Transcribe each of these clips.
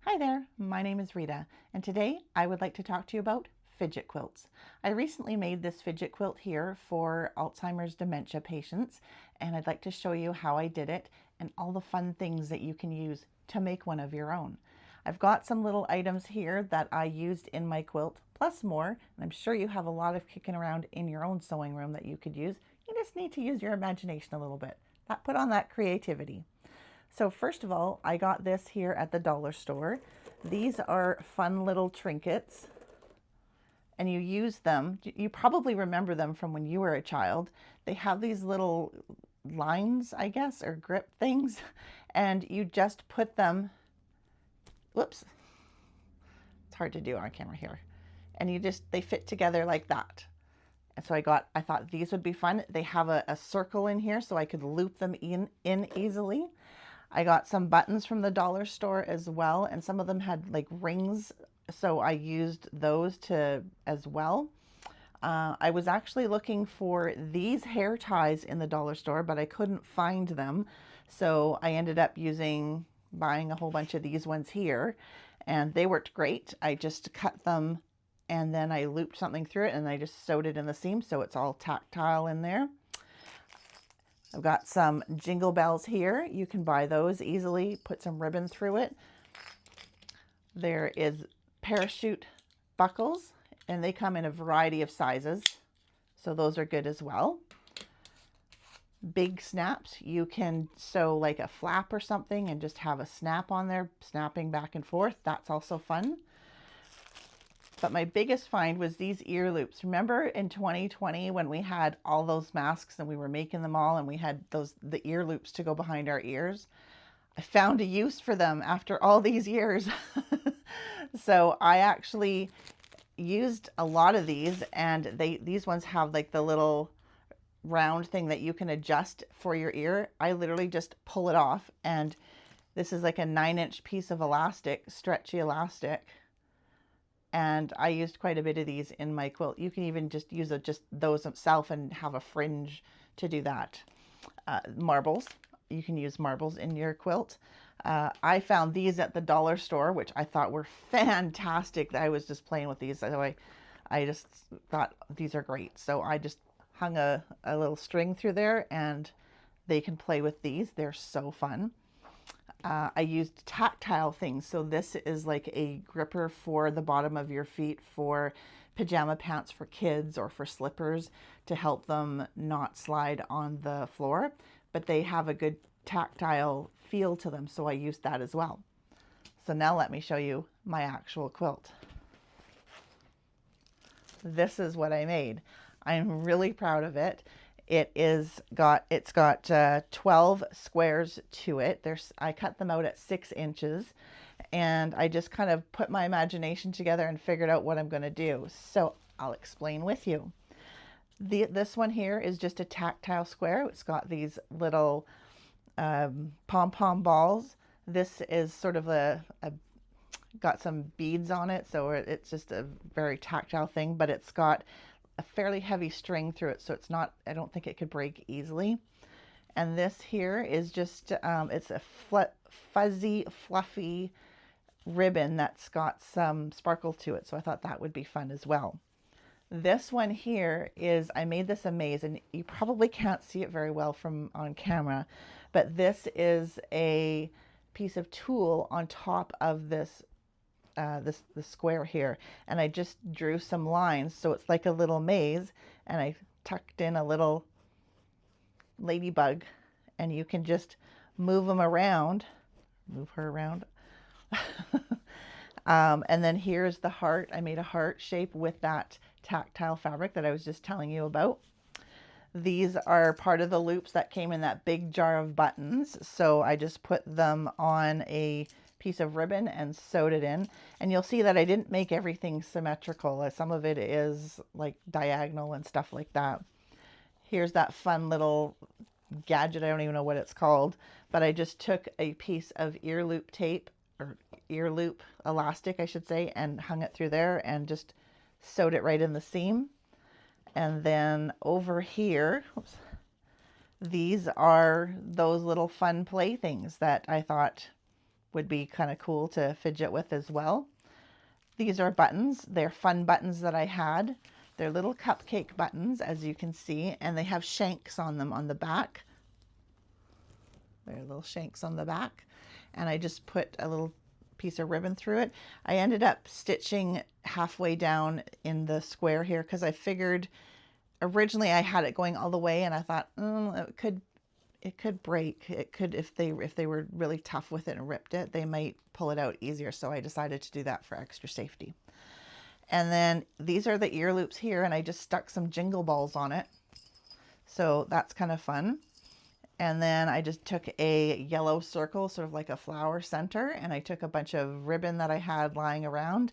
Hi there, my name is Rita, and today I would like to talk to you about fidget quilts. I recently made this fidget quilt here for Alzheimer's dementia patients, and I'd like to show you how I did it and all the fun things that you can use to make one of your own. I've got some little items here that I used in my quilt, plus more, and I'm sure you have a lot of kicking around in your own sewing room that you could use. You just need to use your imagination a little bit. Put on that creativity. So first of all, I got this here at the dollar store. These are fun little trinkets, and you use them. You probably remember them from when you were a child. They have these little lines, I guess, or grip things, and you just put them, whoops, it's hard to do on camera here. And they fit together like that. And so I thought these would be fun. They have a circle in here so I could loop them in easily. I got some buttons from the dollar store as well, and some of them had like rings, so I used those as well. I was actually looking for these hair ties in the dollar store, but I couldn't find them, so I ended up buying a whole bunch of these ones here, and they worked great. I just cut them and then I looped something through it and I just sewed it in the seam so it's all tactile in there. I've got some jingle bells here. You can buy those easily, put some ribbon through it. There is parachute buckles, and they come in a variety of sizes, so those are good as well. Big snaps, you can sew like a flap or something and just have a snap on there, snapping back and forth. That's also fun. But my biggest find was these ear loops. Remember in 2020 when we had all those masks and we were making them all and we had the ear loops to go behind our ears? I found a use for them after all these years. So I actually used a lot of these, and these ones have like the little round thing that you can adjust for your ear. I literally just pull it off, and this is like a 9-inch piece of elastic, stretchy elastic. And I used quite a bit of these in my quilt. You can even just use just those themselves and have a fringe to do that. Marbles, you can use marbles in your quilt. I found these at the dollar store, which I thought were fantastic. I was just playing with these, so I just thought these are great. So I just hung a little string through there, and they can play with these. They're so fun. I used tactile things. So this is like a gripper for the bottom of your feet for pajama pants for kids or for slippers to help them not slide on the floor, but they have a good tactile feel to them. So I used that as well. So now let me show you my actual quilt. This is what I made. I'm really proud of it. It's got 12 squares to it. I cut them out at 6 inches, and I just kind of put my imagination together and figured out what I'm going to do. So I'll explain with you. This one here is just a tactile square. It's got these little pom-pom balls. This is sort of got some beads on it, so it's just a very tactile thing, but it's got a fairly heavy string through it, so I don't think it could break easily. And this here is just it's a fuzzy fluffy ribbon that's got some sparkle to it, so I thought that would be fun as well. This one here I made this a maze, and you probably can't see it very well from on camera, but this is a piece of tulle on top of this square here, and I just drew some lines so it's like a little maze, and I tucked in a little ladybug, and you can just move her around. And then here's the heart. I made a heart shape with that tactile fabric that I was just telling you about. These are part of the loops that came in that big jar of buttons, so I just put them on a piece of ribbon and sewed it in. And you'll see that I didn't make everything symmetrical. Some of it is like diagonal and stuff like that. Here's that fun little gadget. I don't even know what it's called, but I just took a piece of ear loop tape, or ear loop elastic, I should say, and hung it through there and just sewed it right in the seam. And then over here, oops, these are those little fun playthings that I thought would be kind of cool to fidget with as well. These are buttons. They're fun buttons that I had. They're little cupcake buttons, as you can see, and they have shanks on them on the back. There are little shanks on the back, and I just put a little piece of ribbon through it. I ended up stitching halfway down in the square here because I figured originally I had it going all the way, and I thought it could break. It could, if they were really tough with it and ripped it, they might pull it out easier. So I decided to do that for extra safety. And then these are the ear loops here, and I just stuck some jingle balls on it. So that's kind of fun. And then I just took a yellow circle, sort of like a flower center, and I took a bunch of ribbon that I had lying around,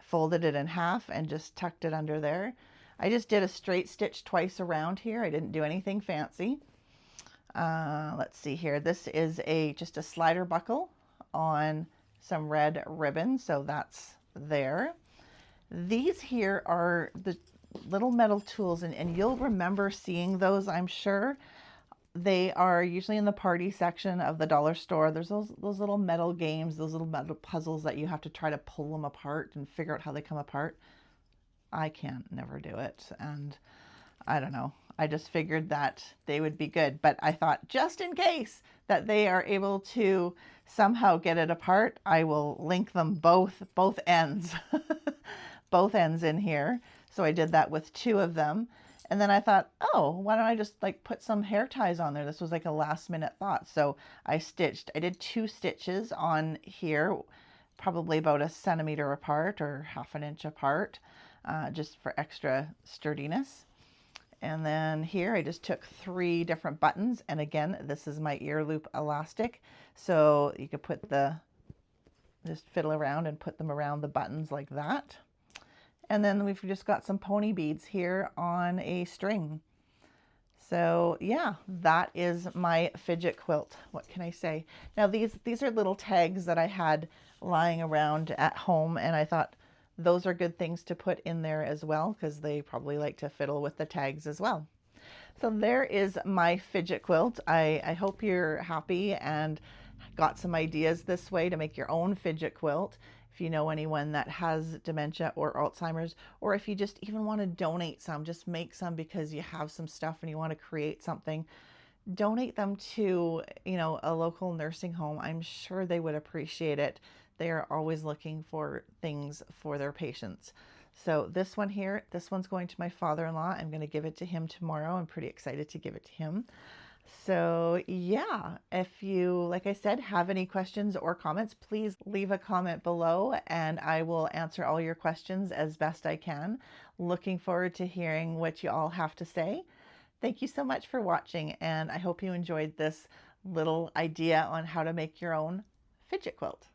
folded it in half, and just tucked it under there. I just did a straight stitch twice around here. I didn't do anything fancy. Let's see here. This is just a slider buckle on some red ribbon, so that's there. These here are the little metal tools, and you'll remember seeing those, I'm sure. They are usually in the party section of the dollar store. There's those little metal games, those little metal puzzles that you have to try to pull them apart and figure out how they come apart. I can't never do it, and I don't know. I just figured that they would be good, but I thought just in case that they are able to somehow get it apart, I will link them both ends, both ends in here. So I did that with two of them. And then I thought, oh, why don't I just like put some hair ties on there? This was like a last minute thought. So I did 2 stitches on here, probably about 1 centimeter apart or 1/2 inch apart, just for extra sturdiness. And then here I just took 3 different buttons. And again, this is my ear loop elastic. So you could just fiddle around and put them around the buttons like that. And then we've just got some pony beads here on a string. So yeah, that is my fidget quilt. What can I say? Now these are little tags that I had lying around at home, and I thought those are good things to put in there as well, because they probably like to fiddle with the tags as well. So there is my fidget quilt. I hope you're happy and got some ideas this way to make your own fidget quilt. If you know anyone that has dementia or Alzheimer's, or if you just even want to donate some, just make some because you have some stuff and you want to create something. Donate them to, a local nursing home. I'm sure they would appreciate it. They are always looking for things for their patients. So this one here, this one's going to my father-in-law. I'm going to give it to him tomorrow. I'm pretty excited to give it to him. So yeah, if you, like I said, have any questions or comments, please leave a comment below and I will answer all your questions as best I can. Looking forward to hearing what you all have to say. Thank you so much for watching, and I hope you enjoyed this little idea on how to make your own fidget quilt.